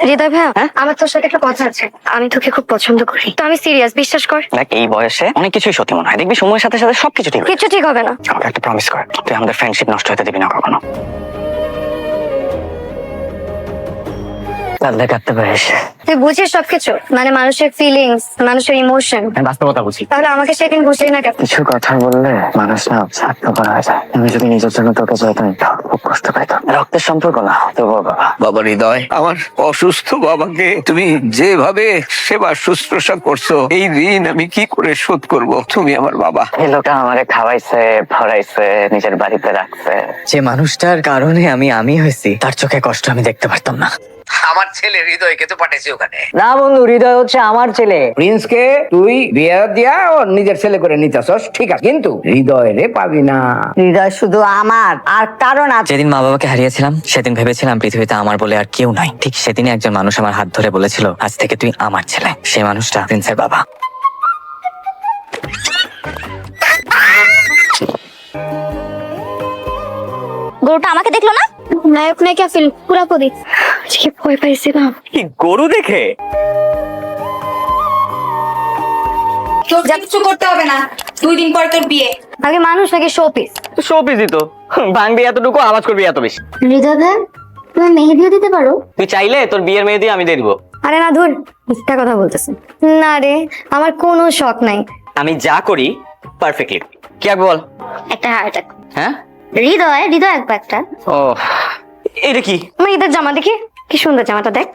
হৃদয় ভাইয়া, আমার তোর সাথে একটা কথা আছে। আমি তোকে খুব পছন্দ করি, তো আমি সিরিয়াস, বিশ্বাস কর। দেখ, এই বয়সে অনেক কিছুই সত্যি মনে হয়, দেখবি সময়ের সাথে সাথে সবকিছু ঠিক কিছু ঠিক হবে না। আমাকে একটা প্রমিস কর, তুই আমাদের ফ্রেন্ডশিপ নষ্ট হতে দিবি না কখনো। কাঁদলে কাঁদতে পারিস, তুই বুঝিস সবকিছু, মানে মানুষের ফিলিংস, মানুষের ইমোশন। আমি বাস্তবতা বুঝি। তাহলে আমাকে সেদিন বুঝলি না কেন? কিছু কথা বললে মানুষ না স্বার্থপর হয়ে যায়। আমি যদি নিজের জন্য তোকে চাইতাম, খুব কষ্ট পাইতাম। রক্তের সম্পর্ক না, তবুও বাবা। বাবা হৃদয়, আমার অসুস্থ বাবাকে তুমি যেভাবে সেবা শুশ্রূষা করছো, এই ঋণ আমি কি করে শোধ করব? তুমি আমার বাবা। এই লোকটা আমাকে খাওয়াইছে, ভরাইছে, নিজের বাড়িতে রাখছে। যে মানুষটার কারণে আমি হয়েছি, তার চোখে কষ্ট আমি দেখতে পারতাম না। আমার ছেলে হৃদয়কে তো পাঠাইছি ওখানে। না বন্ধু, হৃদয় হচ্ছে আমার ছেলে। প্রিন্সকে তুই বিয়ে দিয়া ওর নিজের ছেলে করে নিতেছস, ঠিক আছে, কিন্তু হৃদয় রে পাবি না। হৃদয় শুধু আমার, আর কারণ আছে। যেদিন মা বাবাকে হারিয়েছিলাম, সেদিন ভেবেছিলাম পৃথিবীতে আমার বলে আর কেউ নাই। ঠিক সেদিনই একজন মানুষ আমার হাত ধরে বলেছিল, আজ থেকে তুই আমার ছেলে। সেই মানুষটা প্রিন্সের বাবা। গরুটা আমাকে দেখলো না? নায়ক নায়িকা ফিল্ম পুরাপুরি। আজকে ভয় পাইছিলাম। কি গরু দেখে? তোর কিচ্ছু করতে হবে না, 2 দিন পর তোর বিয়ে। আগে মানুষ নাকি শো পিস? শো পিসই তো, ভাঙবি এতটুকু, আওয়াজ করবি এত বেশি। হৃদয় ভাই, তুমি মেহেদিও দিতে পারো? তুই চাইলে তোর বিয়ের মেয়ে দিয়ে আমি দিয়ে দিব। আরে না, ধুর, মিথ্যা কথা বলতেছেন। না রে, আমার কোনো শখ নাই। আমি যা করি পারফেক্টলি। কি আগে বল? একটা হার্ট অ্যাটাক। হ্যাঁ, হৃদয় হৃদয় একবার একটা। ও এটা কি? আমার ঈদের জামা দেখি, কি সুন্দর জামাটা, দেখ।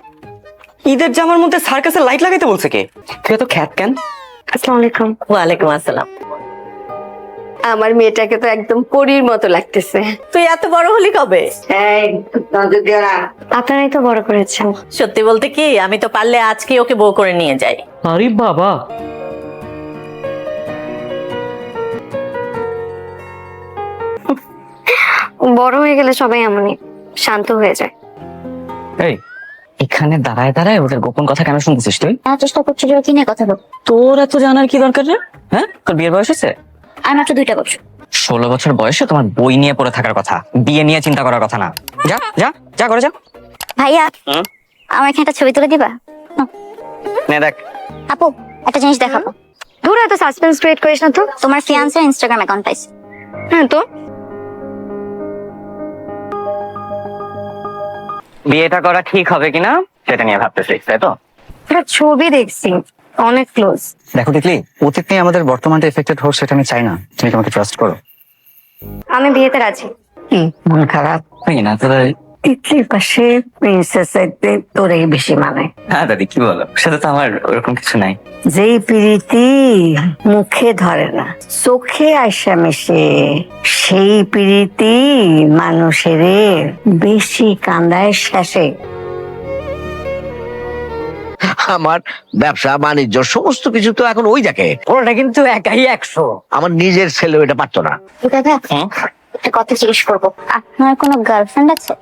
ঈদের জামার মধ্যে সার্কাসের লাইট লাগাইতে বলছে কে? তুই এত খ্যাত কেন? আসসালামু আলাইকুম। ওয়ালাইকুম আসসালাম। আমার মেয়েটাকে তো একদম পরীর মতো লাগতেছে। তুই এত বড় হলি কবে? আপনারাই তো বড় করেছেন। সত্যি বলতে কি, আমি তো পারলে আজকে ওকে বউ করে নিয়ে যাই। আরে বাবা, বড় হয়ে গেলে সবাই এমনই, শান্ত হয়ে যায়। এই এখানে দাঁড়ায় দাঁড়ায় ওদের গোপন কথা কেন শুনতেছিস তুই? চেষ্টা করছি যে ওকে নিয়ে কথা বল। তোর এত জানার কি দরকার রে? হ্যাঁ, তোর বিয়ের বয়স হয়েছে? আর মাত্র 2টা বছর। 16 বছর বয়সে তোমার বই নিয়ে পড়ে থাকার কথা, বিয়ে নিয়ে চিন্তা করার কথা না। যা যা যা করে যা। ভাইয়া, আমার এখানে একটা ছবি তুলে দিবা? নে দেখ। আপু, একটা জিনিস দেখাবো। ধরো, এত সাসপেন্স ক্রিয়েট করিস না তো। তোমার ফিয়ান্সের ইনস্টাগ্রাম অ্যাকাউন্ট পাইছি। হ্যাঁ তো, বিয়েটা করা ঠিক হবে কিনা সেটা নিয়ে ভাবতেছিস, তাই তো? একটা ছবি দেখছি, অনেক ক্লোজ। দেখো দেখলি, অতীত নিয়ে আমাদের বর্তমানটা এফেক্টেড হোক, সেটা আমি চাই না। তুমি তোমাকে ট্রাস্ট করো। আমি বিয়েতে রাজি। মন খারাপ? না তোরা? তিতলির পাশে প্রিন্সেস তোরেই বেশি মানে। হ্যাঁ দাদি, কি বলো? সেটা তো আমার ওরকম কিছু নাই। যেই প্রীতি মুখে ধরে না, চোখে আইসা মেশে, সেই প্রীতি মানুষের বেশি কান্দায় শেষে। আমার ব্যবসা বাণিজ্য সমস্ত কিছু তো এখন ওই দেখে। ওটা কিন্তু একাই 100। আমার নিজের ছেলে এটা পারতো না। হৃদয় ভাই, একটা কথা জিজ্ঞেস করবো। আপনার কোনো গার্লফ্রেন্ড আছে?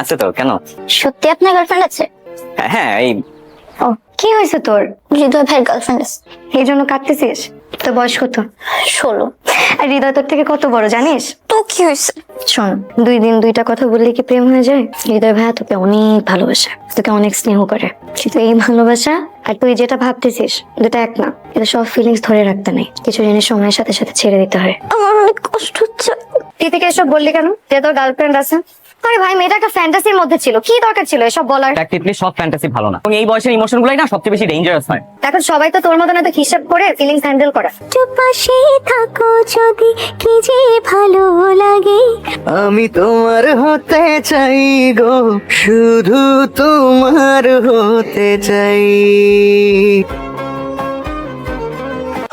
আছে তো, কেন? সত্যি আপনার গার্লফ্রেন্ড আছে? হ্যাঁ, এই ও, কি হয়েছে তোর? হৃদয় ভাইয়ের গার্লফ্রেন্ড আছে। এই জন্য কাঁদতেছিস? তোর বয়স কত? 16। আর হৃদয় তোর থেকে কত বড় জানিস? তো কি হয়েছে? শোন, 2 দিন 2টা কথা বললে কি প্রেম হয়ে যায়? হৃদয় ভাইয়া তোকে অনেক ভালোবাসে, তোকে অনেক স্নেহ করে, কিন্তু এই ভালোবাসা আর তুই যেটা ভাবতেছিস দুটা এক না। এটা সব ফিলিংস ধরে রাখতে নেই, কিছু জিনিস সময়ের সাথে সাথে ছেড়ে দিতে হয়। আমার অনেক কষ্ট হচ্ছে। তুই থেকে এসব বললি কেন যে তোর গার্লফ্রেন্ড আছে? আরে ভাই, মেয়েটা একটা ফ্যান্টাসির মধ্যে ছিল, কি দরকার ছিল এসব বলার? প্র্যাকটিক্যালি সব ফ্যান্টাসি ভালো না, এবং এই বয়সের ইমোশন গুলাই না সবচেয়ে বেশি ডেঞ্জারাস হয়। এখন সবাই তো তোর মতন এত হিসাব করে ফিলিংস হ্যান্ডেল করে। পাশে থাকো যদি, কি যে ভালো লাগে। আমি তোমার হতে চাই গো, শুধু তোমার হতে চাই।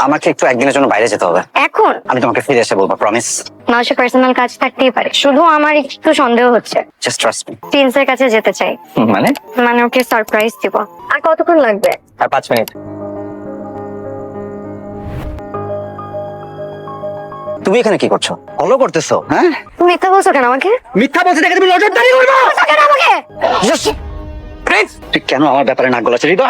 আমাকে একটু একদিনের জন্য বাইরে যেতে হবে। এখন আমি তোমাকে ফিরে এসে বলবো, প্রমিস। মানুষের পার্সোনাল কাজ থাকতেই পারে, শুধু আমার একটু সন্দেহ হচ্ছে। Just trust me. প্রিন্সের কাছে যেতে চাই, মানে? মানে ওকে সারপ্রাইজ দিব। আর কতক্ষণ লাগবে? আর 5 মিনিট। তুমি এখানে কি করছো? ফলো করতেছো? হ্যাঁ, তুমি মিথ্যা বলছো কেন আমাকে? মিথ্যা বলছি দেখে তুমি নজরদারি করবে কেন আমাকে? প্রিন্স, তুই কেন আমার ব্যাপারে নাক গলাচ্ছিস? হৃদয়,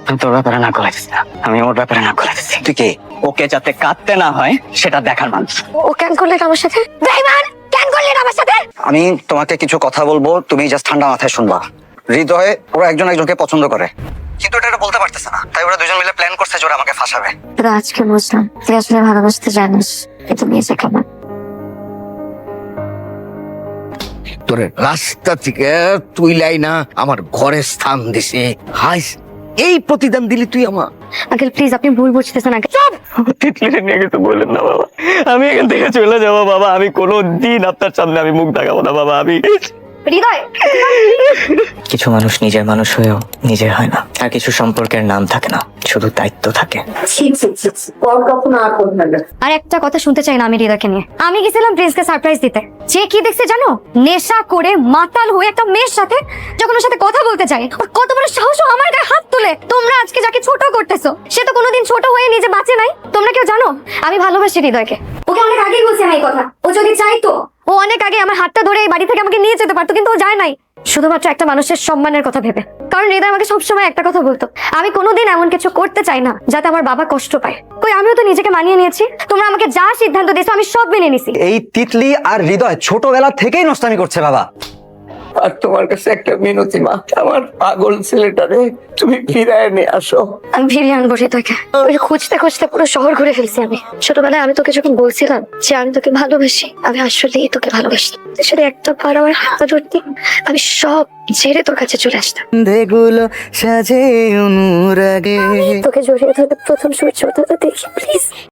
আমি তোর ব্যাপারে নাক গলাইছি না, আমি ওর ব্যাপারে নাক গলাইছি। তুই কে? ওকে যাতে কাঁদতে না হয় সেটা দেখার মানুষ। ও কেন করলে আমার সাথে? ড্রাইভার, কেন করলে? করলি না আমার সাথে? আমি তোমাকে কিছু কথা বলবো, তুমি জাস্ট ঠান্ডা মাথায় শুনবা। হৃদয়ে ওরা একজন একজনকে পছন্দ করে, কিন্তু এটা বলতে পারতেছে না, তাই ওরা দুজন মিলে প্ল্যান করছে যে ওরা আমাকে ফাঁসাবে। তোরা আজকে বুঝলাম তুই আসলে ভালোবাসতে জানিস, কিন্তু নিজে কেমন। তোরে রাস্তা থেকে তুইলাই না আমার ঘরে স্থান দিছে, হাই এই প্রতিদান দিলি তুই আমার। আঙ্কেল প্লিজ, আপনি ভুল বুঝতেছেন আঙ্কেল। তিতলিরে নিয়ে কিছু বলেন না বাবা, আমি এখান থেকে চলে যাবো বাবা, আমি কোনো দিন আপনার সামনে আমি মুখ দেখাবো না বাবা। আমি হৃদয়, কিছু মানুষ নিজের মানুষ হয়েও নিজের হয় না, আর কিছু সম্পর্কের নাম থাকে না, শুধু দায়িত্ব থাকে। আর একটা কথা শুনতে চাই না আমি হৃদয়কে নিয়ে। আমি গেছিলাম প্রিন্সকে সারপ্রাইজ দিতে, যে কি দেখছে জানো? নেশা করে মাতাল হয়ে একটা মেয়ের সাথে যখন ওর সাথে কথা বলতে চাই, ওর কত বড় সাহস ও আমার গায়ে হাত তোলে। তোমরা আজকে যাকে ছোট করতেছো, সে তো কোনোদিন ছোট হয়ে নিজে বাঁচে নাই। তোমরা কেউ জানো আমি ভালোবাসি হৃদয়কে। ওকে অনেক আগেই বলছি আমি এই কথা। ও যদি চাইতো ও অনেক আগে আমার হাতটা ধরে এই বাড়ি থেকে আমাকে নিয়ে যেতে পারতো, কিন্তু ও যায় নাই, শুধুমাত্র একটা মানুষের সম্মানের কথা ভেবে। কারণ হৃদয় আমাকে সবসময় একটা কথা বলতো, আমি কোনোদিন এমন কিছু করতে চাই না যাতে আমার বাবা কষ্ট পায়। কই আমিও তো নিজেকে মানিয়ে নিয়েছি। তোমরা আমাকে যা সিদ্ধান্ত দিয়েছো আমি সব মেনে নিছি। এই তিতলি আর হৃদয় ছোটবেলা থেকেই নষ্টামি করছে বাবা। আর তোমার কাছে একটা মিনতি মা, আমার পাগল ছেলেটারে তুমি ফিরায় নিয়ে আসো। আমি ফিরিয়ে আনবো হৃদয়কে। ওই খুঁজতে খুঁজতে পুরো শহর ঘুরে ফেলছি আমি। ছোটবেলায় আমি তোকে যখন বলছিলাম যে আমি তোকে ভালোবাসি, আমি আসলেই তোকে ভালোবাসি, সেটা একটা বার আমার হাত ধরতি, আমি সব ছেড়ে তোর কাছে চলে আসতাম। দেগুলো সাজে অনুরাগে তোকে জড়িয়ে ধরে প্রথম সূর্য দেখি প্লিজ।